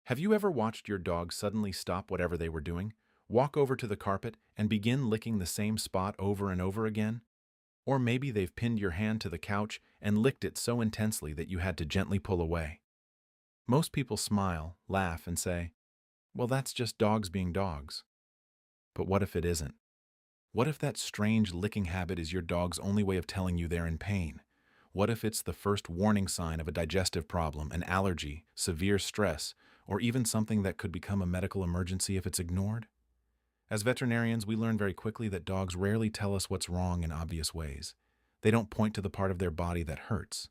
Have you ever watched your dog suddenly stop whatever they were doing, walk over to the carpet, and begin licking the same spot over and over again? Or maybe they've pinned your hand to the couch and licked it so intensely that you had to gently pull away. Most people smile, laugh, and say, well, that's just dogs being dogs. But what if it isn't? What if that strange licking habit is your dog's only way of telling you they're in pain? What if it's the first warning sign of a digestive problem, an allergy, severe stress, or even something that could become a medical emergency if it's ignored? As veterinarians, we learn very quickly that dogs rarely tell us what's wrong in obvious ways. They don't point to the part of their body that hurts.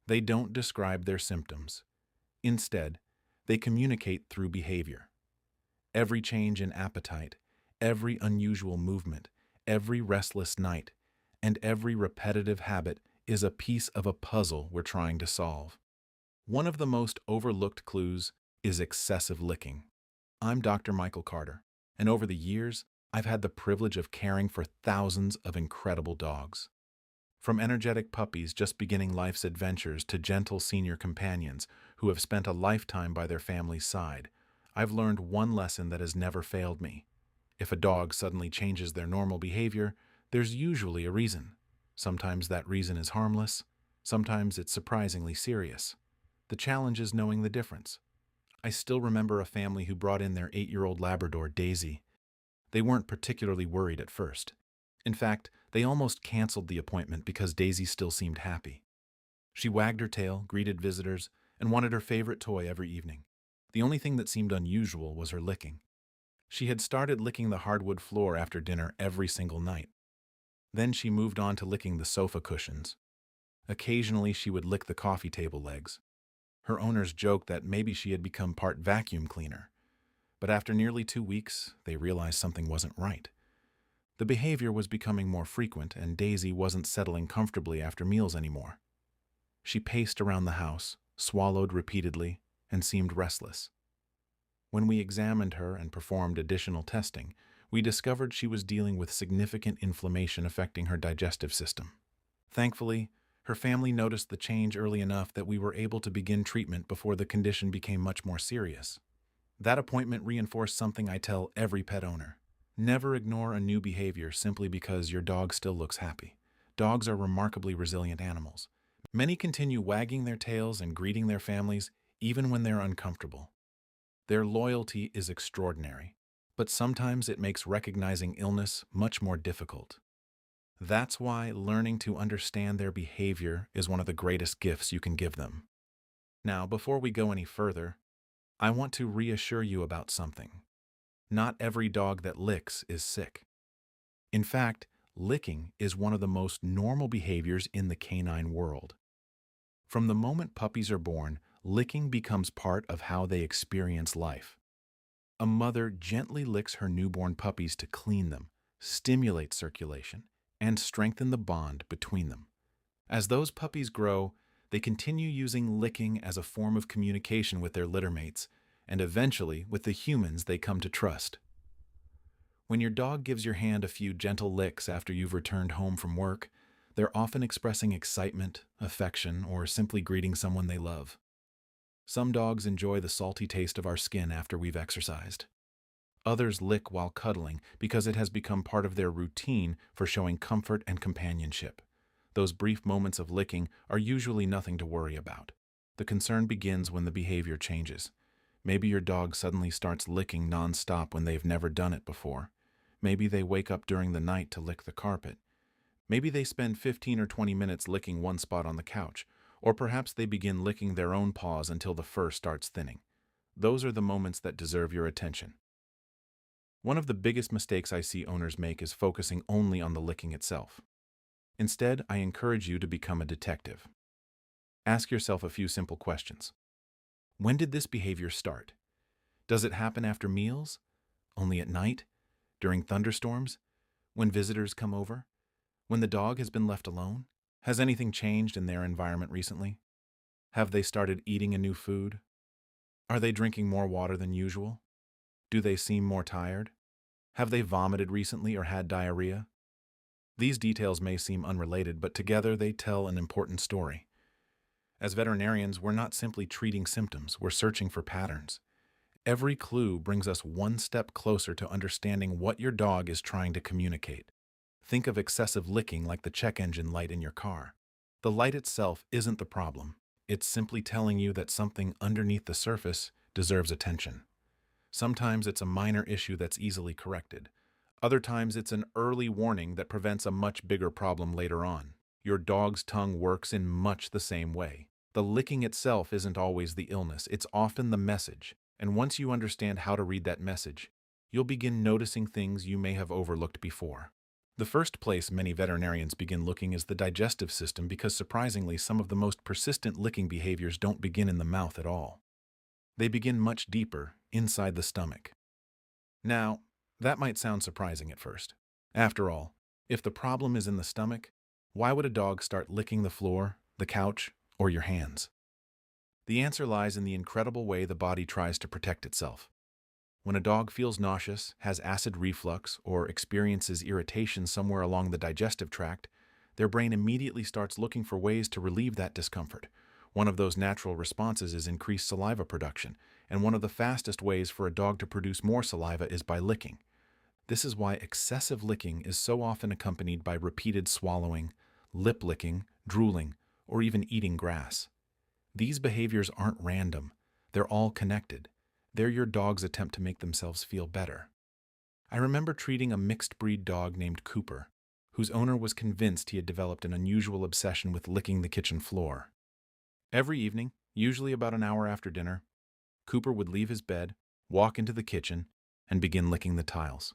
They don't describe their symptoms. Instead, they communicate through behavior. Every change in appetite, every unusual movement, every restless night, and every repetitive habit is a piece of a puzzle we're trying to solve. One of the most overlooked clues is excessive licking. I'm Dr. Michael Carter, and over the years, I've had the privilege of caring for thousands of incredible dogs. From energetic puppies just beginning life's adventures to gentle senior companions who have spent a lifetime by their family's side, I've learned one lesson that has never failed me. If a dog suddenly changes their normal behavior, there's usually a reason. Sometimes that reason is harmless, sometimes it's surprisingly serious. The challenge is knowing the difference. I still remember a family who brought in their 8-year-old Labrador, Daisy. They weren't particularly worried at first. In fact, they almost canceled the appointment because Daisy still seemed happy. She wagged her tail, greeted visitors, and wanted her favorite toy every evening. The only thing that seemed unusual was her licking. She had started licking the hardwood floor after dinner every single night. Then she moved on to licking the sofa cushions. Occasionally, she would lick the coffee table legs. Her owners joked that maybe she had become part vacuum cleaner. But after nearly 2 weeks, they realized something wasn't right. The behavior was becoming more frequent, and Daisy wasn't settling comfortably after meals anymore. She paced around the house, swallowed repeatedly, and seemed restless. When we examined her and performed additional testing, we discovered she was dealing with significant inflammation affecting her digestive system. Thankfully, her family noticed the change early enough that we were able to begin treatment before the condition became much more serious. That appointment reinforced something I tell every pet owner. Never ignore a new behavior simply because your dog still looks happy. Dogs are remarkably resilient animals. Many continue wagging their tails and greeting their families even when they're uncomfortable. Their loyalty is extraordinary, but sometimes it makes recognizing illness much more difficult. That's why learning to understand their behavior is one of the greatest gifts you can give them. Now, before we go any further, I want to reassure you about something. Not every dog that licks is sick. In fact, licking is one of the most normal behaviors in the canine world. From the moment puppies are born, licking becomes part of how they experience life. A mother gently licks her newborn puppies to clean them, stimulate circulation, and strengthen the bond between them. As those puppies grow, they continue using licking as a form of communication with their littermates, and eventually with the humans they come to trust. When your dog gives your hand a few gentle licks after you've returned home from work, they're often expressing excitement, affection, or simply greeting someone they love. Some dogs enjoy the salty taste of our skin after we've exercised. Others lick while cuddling because it has become part of their routine for showing comfort and companionship. Those brief moments of licking are usually nothing to worry about. The concern begins when the behavior changes. Maybe your dog suddenly starts licking nonstop when they've never done it before. Maybe they wake up during the night to lick the carpet. Maybe they spend 15 or 20 minutes licking one spot on the couch, or perhaps they begin licking their own paws until the fur starts thinning. Those are the moments that deserve your attention. One of the biggest mistakes I see owners make is focusing only on the licking itself. Instead, I encourage you to become a detective. Ask yourself a few simple questions. When did this behavior start? Does it happen after meals? Only at night? During thunderstorms? When visitors come over? When the dog has been left alone? Has anything changed in their environment recently? Have they started eating a new food? Are they drinking more water than usual? Do they seem more tired? Have they vomited recently or had diarrhea? These details may seem unrelated, but together they tell an important story. As veterinarians, we're not simply treating symptoms, we're searching for patterns. Every clue brings us one step closer to understanding what your dog is trying to communicate. Think of excessive licking like the check engine light in your car. The light itself isn't the problem. It's simply telling you that something underneath the surface deserves attention. Sometimes it's a minor issue that's easily corrected. Other times it's an early warning that prevents a much bigger problem later on. Your dog's tongue works in much the same way. The licking itself isn't always the illness, it's often the message. And once you understand how to read that message, you'll begin noticing things you may have overlooked before. The first place many veterinarians begin looking is the digestive system because surprisingly, some of the most persistent licking behaviors don't begin in the mouth at all. They begin much deeper, inside the stomach. Now, that might sound surprising at first. After all, if the problem is in the stomach, why would a dog start licking the floor, the couch, or your hands? The answer lies in the incredible way the body tries to protect itself. When a dog feels nauseous, has acid reflux, or experiences irritation somewhere along the digestive tract, their brain immediately starts looking for ways to relieve that discomfort. One of those natural responses is increased saliva production, and one of the fastest ways for a dog to produce more saliva is by licking. This is why excessive licking is so often accompanied by repeated swallowing, lip licking, drooling, or even eating grass. These behaviors aren't random. They're all connected. They're your dog's attempt to make themselves feel better. I remember treating a mixed-breed dog named Cooper, whose owner was convinced he had developed an unusual obsession with licking the kitchen floor. Every evening, usually about an hour after dinner, Cooper would leave his bed, walk into the kitchen, and begin licking the tiles.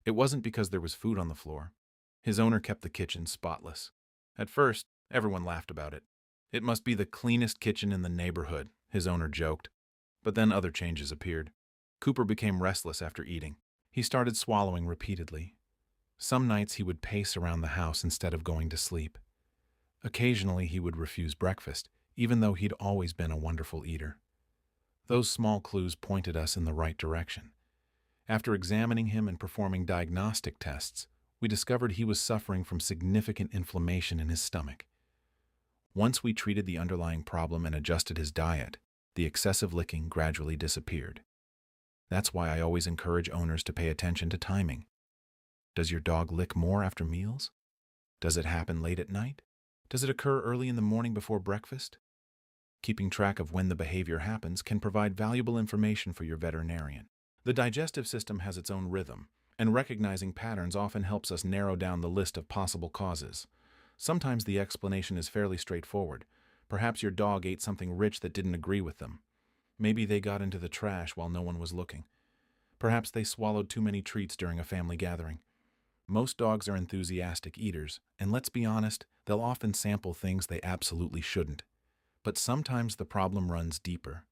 It wasn't because there was food on the floor. His owner kept the kitchen spotless. At first, everyone laughed about it. "It must be the cleanest kitchen in the neighborhood," his owner joked. But then other changes appeared. Cooper became restless after eating. He started swallowing repeatedly. Some nights he would pace around the house instead of going to sleep. Occasionally he would refuse breakfast, even though he'd always been a wonderful eater. Those small clues pointed us in the right direction. After examining him and performing diagnostic tests, we discovered he was suffering from significant inflammation in his stomach. Once we treated the underlying problem and adjusted his diet, the excessive licking gradually disappeared. That's why I always encourage owners to pay attention to timing. Does your dog lick more after meals? Does it happen late at night? Does it occur early in the morning before breakfast? Keeping track of when the behavior happens can provide valuable information for your veterinarian. The digestive system has its own rhythm, and recognizing patterns often helps us narrow down the list of possible causes. Sometimes the explanation is fairly straightforward. Perhaps your dog ate something rich that didn't agree with them. Maybe they got into the trash while no one was looking. Perhaps they swallowed too many treats during a family gathering. Most dogs are enthusiastic eaters, and let's be honest, they'll often sample things they absolutely shouldn't. But sometimes the problem runs deeper.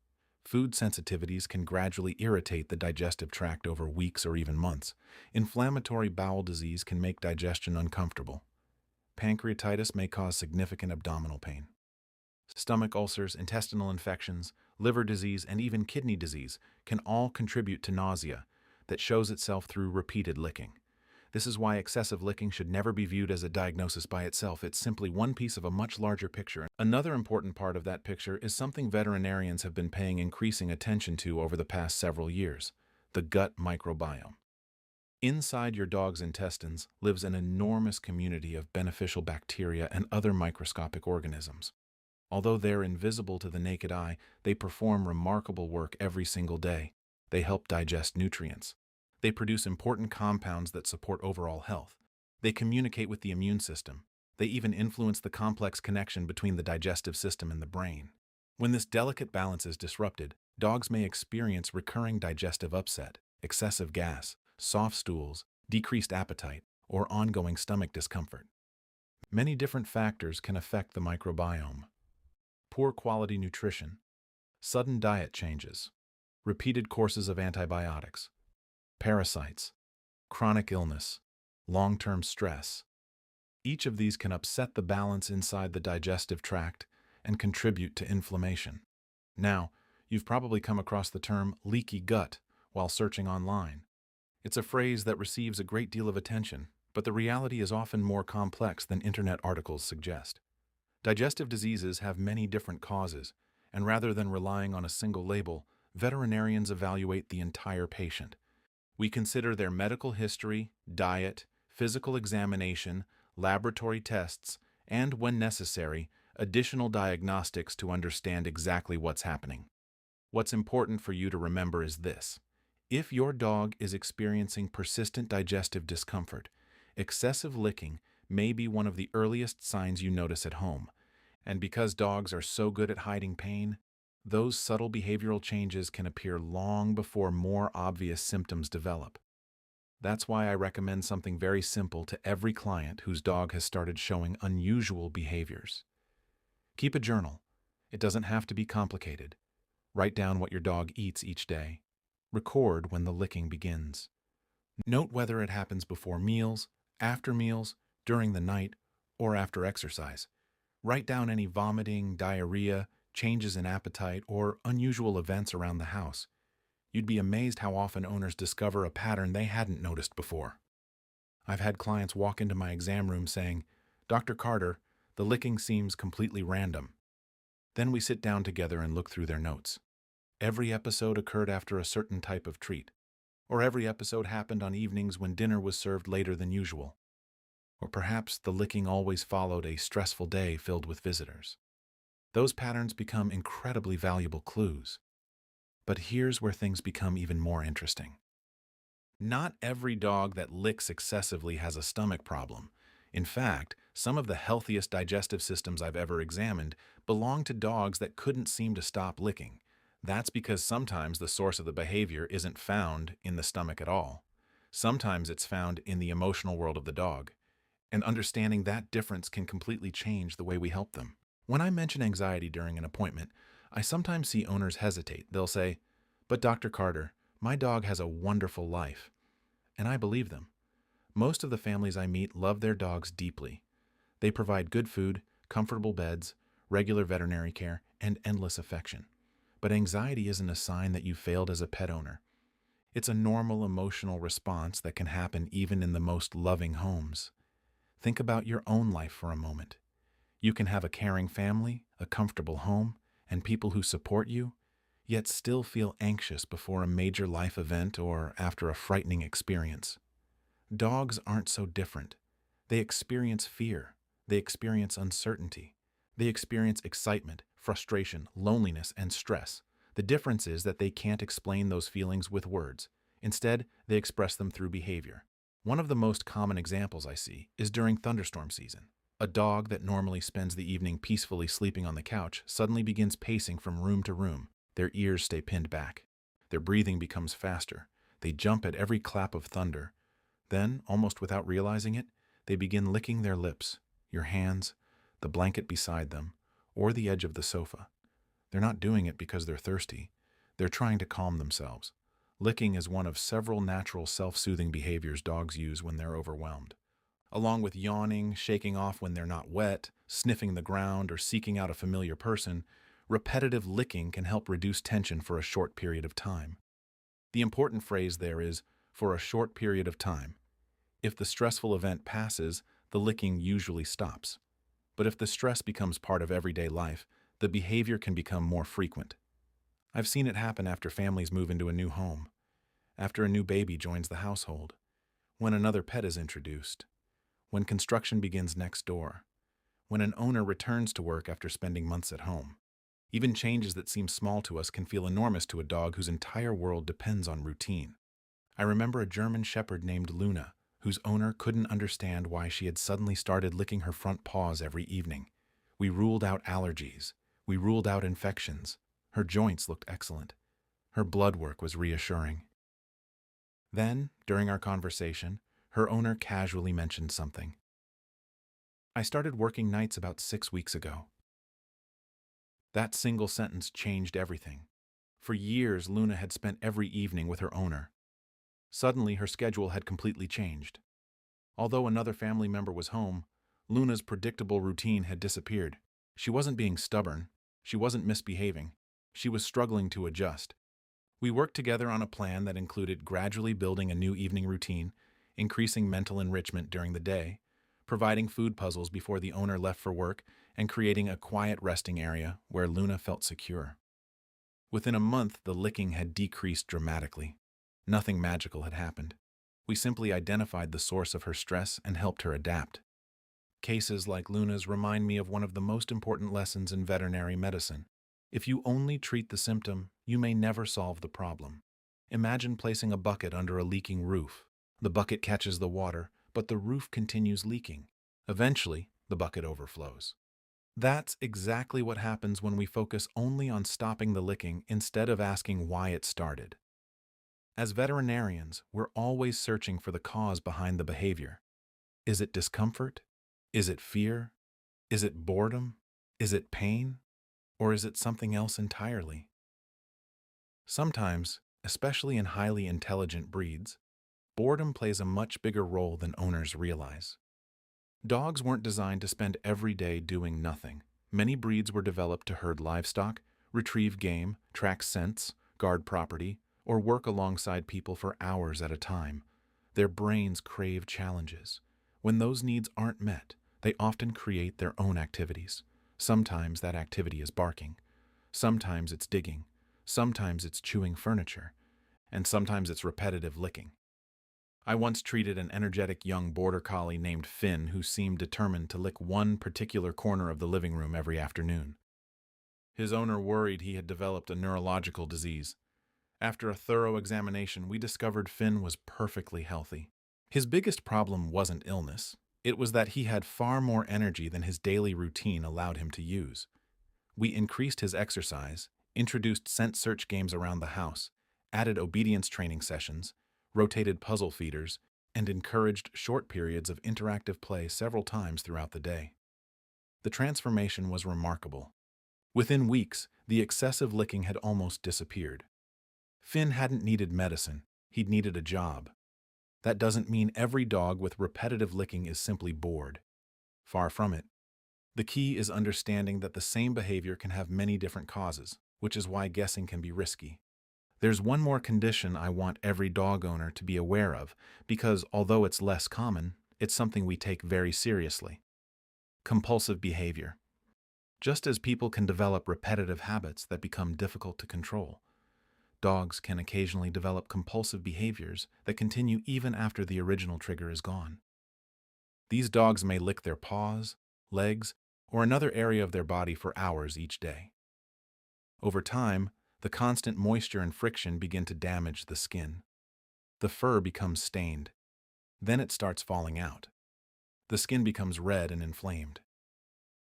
Food sensitivities can gradually irritate the digestive tract over weeks or even months. Inflammatory bowel disease can make digestion uncomfortable. Pancreatitis may cause significant abdominal pain. Stomach ulcers, intestinal infections, liver disease, and even kidney disease can all contribute to nausea that shows itself through repeated licking. This is why excessive licking should never be viewed as a diagnosis by itself. It's simply one piece of a much larger picture. Another important part of that picture is something veterinarians have been paying increasing attention to over the past several years: the gut microbiome. Inside your dog's intestines lives an enormous community of beneficial bacteria and other microscopic organisms. Although they're invisible to the naked eye, they perform remarkable work every single day. They help digest nutrients. They produce important compounds that support overall health. They communicate with the immune system. They even influence the complex connection between the digestive system and the brain. When this delicate balance is disrupted, dogs may experience recurring digestive upset, excessive gas, soft stools, decreased appetite, or ongoing stomach discomfort. Many different factors can affect the microbiome. Poor quality nutrition, sudden diet changes, repeated courses of antibiotics, parasites, chronic illness, long-term stress. Each of these can upset the balance inside the digestive tract and contribute to inflammation. Now, you've probably come across the term leaky gut while searching online. It's a phrase that receives a great deal of attention, but the reality is often more complex than internet articles suggest. Digestive diseases have many different causes, and rather than relying on a single label, veterinarians evaluate the entire patient. We consider their medical history, diet, physical examination, laboratory tests, and, when necessary, additional diagnostics to understand exactly what's happening. What's important for you to remember is this. If your dog is experiencing persistent digestive discomfort, excessive licking may be one of the earliest signs you notice at home. And because dogs are so good at hiding pain, those subtle behavioral changes can appear long before more obvious symptoms develop. That's why I recommend something very simple to every client whose dog has started showing unusual behaviors. Keep a journal. It doesn't have to be complicated. Write down what your dog eats each day. Record when the licking begins. Note whether it happens before meals, after meals, during the night, or after exercise. Write down any vomiting, diarrhea, changes in appetite, or unusual events around the house. You'd be amazed how often owners discover a pattern they hadn't noticed before. I've had clients walk into my exam room saying, "Dr. Carter, the licking seems completely random." Then we sit down together and look through their notes. Every episode occurred after a certain type of treat, or every episode happened on evenings when dinner was served later than usual. Or perhaps the licking always followed a stressful day filled with visitors. Those patterns become incredibly valuable clues. But here's where things become even more interesting. Not every dog that licks excessively has a stomach problem. In fact, some of the healthiest digestive systems I've ever examined belong to dogs that couldn't seem to stop licking. That's because sometimes the source of the behavior isn't found in the stomach at all. Sometimes it's found in the emotional world of the dog. And understanding that difference can completely change the way we help them. When I mention anxiety during an appointment, I sometimes see owners hesitate. They'll say, "But Dr. Carter, my dog has a wonderful life." And I believe them. Most of the families I meet love their dogs deeply. They provide good food, comfortable beds, regular veterinary care, and endless affection. But anxiety isn't a sign that you failed as a pet owner. It's a normal emotional response that can happen even in the most loving homes. Think about your own life for a moment. You can have a caring family, a comfortable home, and people who support you, yet still feel anxious before a major life event or after a frightening experience. Dogs aren't so different. They experience fear. They experience uncertainty. They experience excitement, frustration, loneliness, and stress. The difference is that they can't explain those feelings with words. Instead, they express them through behavior. One of the most common examples I see is during thunderstorm season. A dog that normally spends the evening peacefully sleeping on the couch suddenly begins pacing from room to room. Their ears stay pinned back. Their breathing becomes faster. They jump at every clap of thunder. Then, almost without realizing it, they begin licking their lips, your hands, the blanket beside them, or the edge of the sofa. They're not doing it because they're thirsty. They're trying to calm themselves. Licking is one of several natural self-soothing behaviors dogs use when they're overwhelmed. Along with yawning, shaking off when they're not wet, sniffing the ground, or seeking out a familiar person, repetitive licking can help reduce tension for a short period of time. The important phrase there is, for a short period of time. If the stressful event passes, the licking usually stops. But if the stress becomes part of everyday life, the behavior can become more frequent. I've seen it happen after families move into a new home, after a new baby joins the household, when another pet is introduced, when construction begins next door, when an owner returns to work after spending months at home. Even changes that seem small to us can feel enormous to a dog whose entire world depends on routine. I remember a German shepherd named Luna, whose owner couldn't understand why she had suddenly started licking her front paws every evening. We ruled out allergies. We ruled out infections. Her joints looked excellent. Her blood work was reassuring. Then, during our conversation, her owner casually mentioned something. "I started working nights about 6 weeks ago." That single sentence changed everything. For years, Luna had spent every evening with her owner. Suddenly, her schedule had completely changed. Although another family member was home, Luna's predictable routine had disappeared. She wasn't being stubborn. She wasn't misbehaving. She was struggling to adjust. We worked together on a plan that included gradually building a new evening routine, increasing mental enrichment during the day, providing food puzzles before the owner left for work, and creating a quiet resting area where Luna felt secure. Within a month, the licking had decreased dramatically. Nothing magical had happened. We simply identified the source of her stress and helped her adapt. Cases like Luna's remind me of one of the most important lessons in veterinary medicine. If you only treat the symptom, you may never solve the problem. Imagine placing a bucket under a leaking roof. The bucket catches the water, but the roof continues leaking. Eventually, the bucket overflows. That's exactly what happens when we focus only on stopping the licking instead of asking why it started. As veterinarians, we're always searching for the cause behind the behavior. Is it discomfort? Is it fear? Is it boredom? Is it pain? Or is it something else entirely? Sometimes, especially in highly intelligent breeds, boredom plays a much bigger role than owners realize. Dogs weren't designed to spend every day doing nothing. Many breeds were developed to herd livestock, retrieve game, track scents, guard property, or work alongside people for hours at a time. Their brains crave challenges. When those needs aren't met, they often create their own activities. Sometimes that activity is barking. Sometimes it's digging. Sometimes it's chewing furniture. And sometimes it's repetitive licking. I once treated an energetic young border collie named Finn who seemed determined to lick one particular corner of the living room every afternoon. His owner worried he had developed a neurological disease. After a thorough examination, we discovered Finn was perfectly healthy. His biggest problem wasn't illness. It was that he had far more energy than his daily routine allowed him to use. We increased his exercise, introduced scent search games around the house, added obedience training sessions, rotated puzzle feeders, and encouraged short periods of interactive play several times throughout the day. The transformation was remarkable. Within weeks, the excessive licking had almost disappeared. Finn hadn't needed medicine, he'd needed a job. That doesn't mean every dog with repetitive licking is simply bored. Far from it. The key is understanding that the same behavior can have many different causes, which is why guessing can be risky. There's one more condition I want every dog owner to be aware of, because although it's less common, it's something we take very seriously. Compulsive behavior. Just as people can develop repetitive habits that become difficult to control, dogs can occasionally develop compulsive behaviors that continue even after the original trigger is gone. These dogs may lick their paws, legs, or another area of their body for hours each day. Over time, the constant moisture and friction begin to damage the skin. The fur becomes stained. Then it starts falling out. The skin becomes red and inflamed.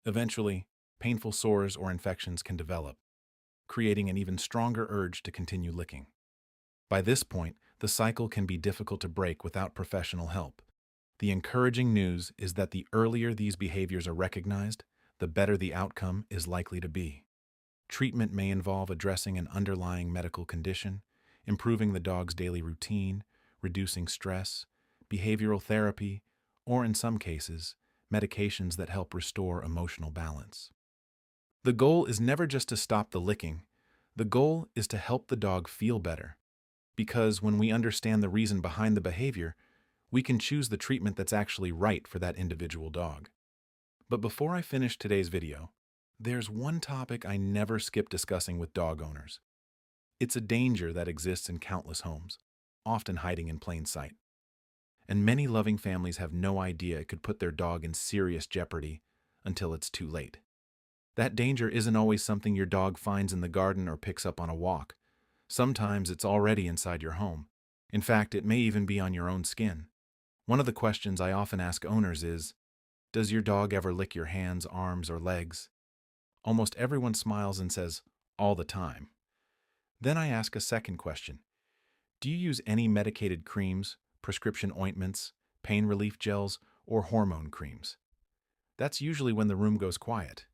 Eventually, painful sores or infections can develop, creating an even stronger urge to continue licking. By this point, the cycle can be difficult to break without professional help. The encouraging news is that the earlier these behaviors are recognized, the better the outcome is likely to be. Treatment may involve addressing an underlying medical condition, improving the dog's daily routine, reducing stress, behavioral therapy, or in some cases, medications that help restore emotional balance. The goal is never just to stop the licking. The goal is to help the dog feel better. Because when we understand the reason behind the behavior, we can choose the treatment that's actually right for that individual dog. But before I finish today's video, there's one topic I never skip discussing with dog owners. It's a danger that exists in countless homes, often hiding in plain sight. And many loving families have no idea it could put their dog in serious jeopardy until it's too late. That danger isn't always something your dog finds in the garden or picks up on a walk. Sometimes it's already inside your home. In fact, it may even be on your own skin. One of the questions I often ask owners is, does your dog ever lick your hands, arms, or legs? Almost everyone smiles and says, all the time. Then I ask a second question. Do you use any medicated creams, prescription ointments, pain relief gels, or hormone creams? That's usually when the room goes quiet.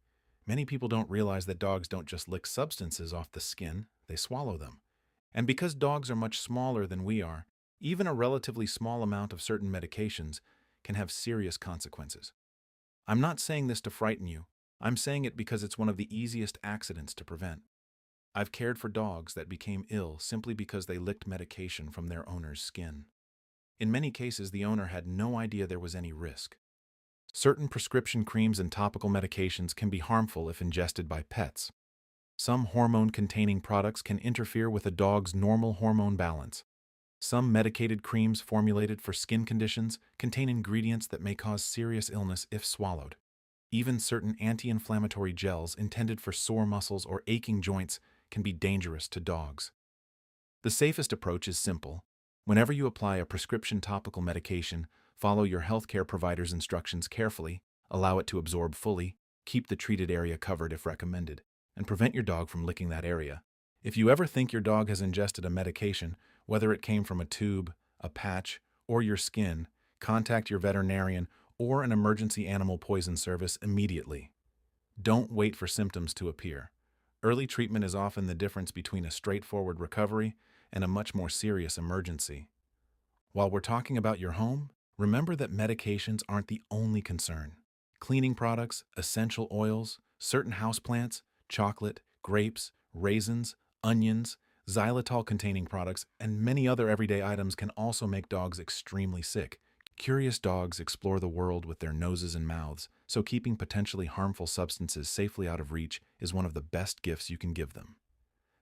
Many people don't realize that dogs don't just lick substances off the skin, they swallow them. And because dogs are much smaller than we are, even a relatively small amount of certain medications can have serious consequences. I'm not saying this to frighten you. I'm saying it because it's one of the easiest accidents to prevent. I've cared for dogs that became ill simply because they licked medication from their owner's skin. In many cases, the owner had no idea there was any risk. Certain prescription creams and topical medications can be harmful if ingested by pets. Some hormone-containing products can interfere with a dog's normal hormone balance. Some medicated creams formulated for skin conditions contain ingredients that may cause serious illness if swallowed. Even certain anti-inflammatory gels intended for sore muscles or aching joints can be dangerous to dogs. The safest approach is simple. Whenever you apply a prescription topical medication, follow your healthcare provider's instructions carefully, allow it to absorb fully, keep the treated area covered if recommended, and prevent your dog from licking that area. If you ever think your dog has ingested a medication, whether it came from a tube, a patch, or your skin, contact your veterinarian or an emergency animal poison service immediately. Don't wait for symptoms to appear. Early treatment is often the difference between a straightforward recovery and a much more serious emergency. While we're talking about your home, remember that medications aren't the only concern. Cleaning products, essential oils, certain houseplants, chocolate, grapes, raisins, onions, xylitol-containing products, and many other everyday items can also make dogs extremely sick. Curious dogs explore the world with their noses and mouths, so keeping potentially harmful substances safely out of reach is one of the best gifts you can give them.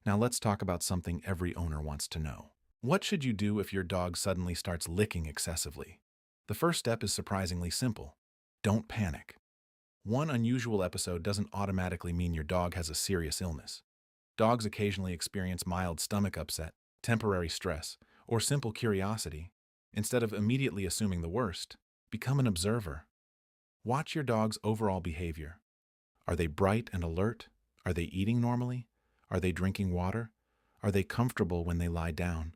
Now let's talk about something every owner wants to know. What should you do if your dog suddenly starts licking excessively? The first step is surprisingly simple. Don't panic. One unusual episode doesn't automatically mean your dog has a serious illness. Dogs occasionally experience mild stomach upset, temporary stress, or simple curiosity. Instead of immediately assuming the worst, become an observer. Watch your dog's overall behavior. Are they bright and alert? Are they eating normally? Are they drinking water? Are they comfortable when they lie down?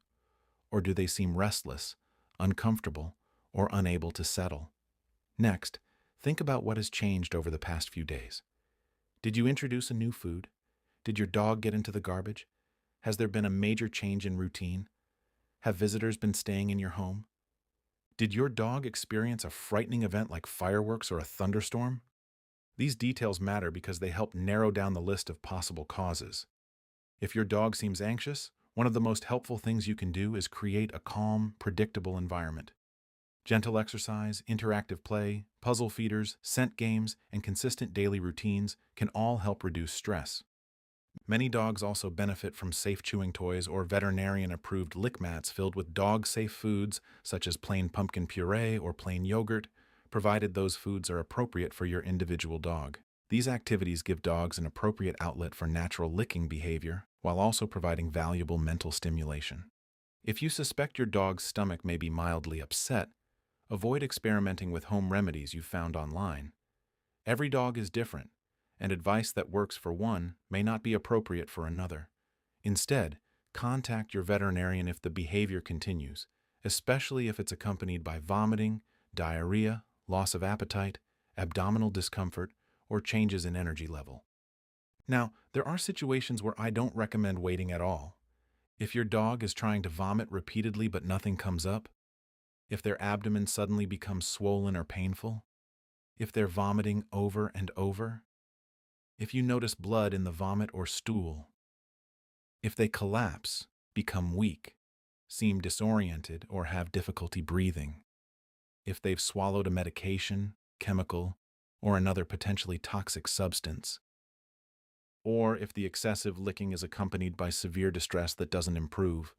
Or do they seem restless, uncomfortable, or unable to settle? Next, think about what has changed over the past few days. Did you introduce a new food? Did your dog get into the garbage? Has there been a major change in routine? Have visitors been staying in your home? Did your dog experience a frightening event like fireworks or a thunderstorm? These details matter because they help narrow down the list of possible causes. If your dog seems anxious, one of the most helpful things you can do is create a calm, predictable environment. Gentle exercise, interactive play, puzzle feeders, scent games, and consistent daily routines can all help reduce stress. Many dogs also benefit from safe chewing toys or veterinarian-approved lick mats filled with dog-safe foods such as plain pumpkin puree or plain yogurt, provided those foods are appropriate for your individual dog. These activities give dogs an appropriate outlet for natural licking behavior while also providing valuable mental stimulation. If you suspect your dog's stomach may be mildly upset, avoid experimenting with home remedies you found online. Every dog is different, and advice that works for one may not be appropriate for another. Instead, contact your veterinarian if the behavior continues, especially if it's accompanied by vomiting, diarrhea, loss of appetite, abdominal discomfort, or changes in energy level. Now, there are situations where I don't recommend waiting at all. If your dog is trying to vomit repeatedly but nothing comes up, if their abdomen suddenly becomes swollen or painful, if they're vomiting over and over, if you notice blood in the vomit or stool, if they collapse, become weak, seem disoriented, or have difficulty breathing, if they've swallowed a medication, chemical, or another potentially toxic substance, or if the excessive licking is accompanied by severe distress that doesn't improve,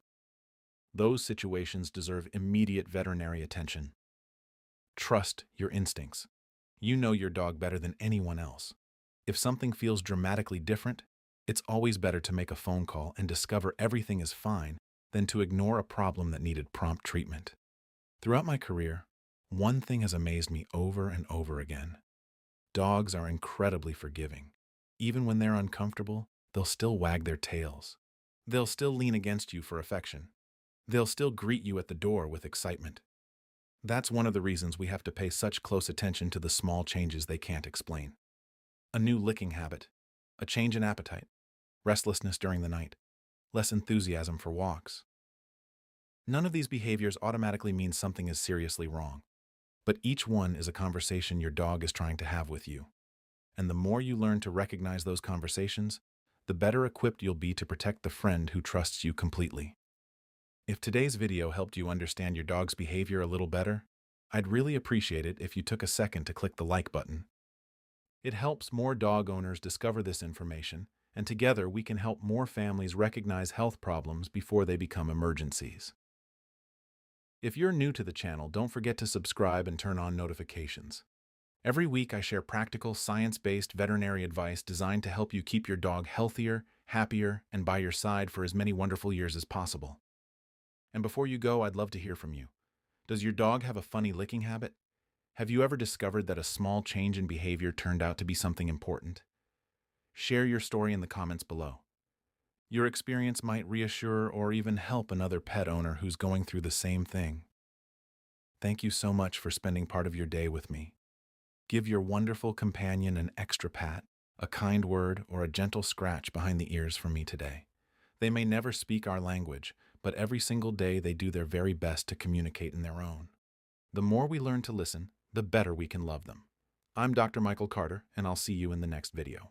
those situations deserve immediate veterinary attention. Trust your instincts. You know your dog better than anyone else. If something feels dramatically different, it's always better to make a phone call and discover everything is fine than to ignore a problem that needed prompt treatment. Throughout my career, one thing has amazed me over and over again. Dogs are incredibly forgiving. Even when they're uncomfortable, they'll still wag their tails. They'll still lean against you for affection. They'll still greet you at the door with excitement. That's one of the reasons we have to pay such close attention to the small changes they can't explain. A new licking habit, a change in appetite, restlessness during the night, less enthusiasm for walks. None of these behaviors automatically mean something is seriously wrong, but each one is a conversation your dog is trying to have with you. And the more you learn to recognize those conversations, the better equipped you'll be to protect the friend who trusts you completely. If today's video helped you understand your dog's behavior a little better, I'd really appreciate it if you took a second to click the like button. It helps more dog owners discover this information and together we can help more families recognize health problems before they become emergencies. If you're new to the channel, don't forget to subscribe and turn on notifications. Every week I share practical, science-based veterinary advice designed to help you keep your dog healthier, happier, and by your side for as many wonderful years as possible. And before you go, I'd love to hear from you. Does your dog have a funny licking habit? Have you ever discovered that a small change in behavior turned out to be something important? Share your story in the comments below. Your experience might reassure or even help another pet owner who's going through the same thing. Thank you so much for spending part of your day with me. Give your wonderful companion an extra pat, a kind word, or a gentle scratch behind the ears from me today. They may never speak our language, but every single day they do their very best to communicate in their own. The more we learn to listen, the better we can love them. I'm Dr. Michael Carter, and I'll see you in the next video.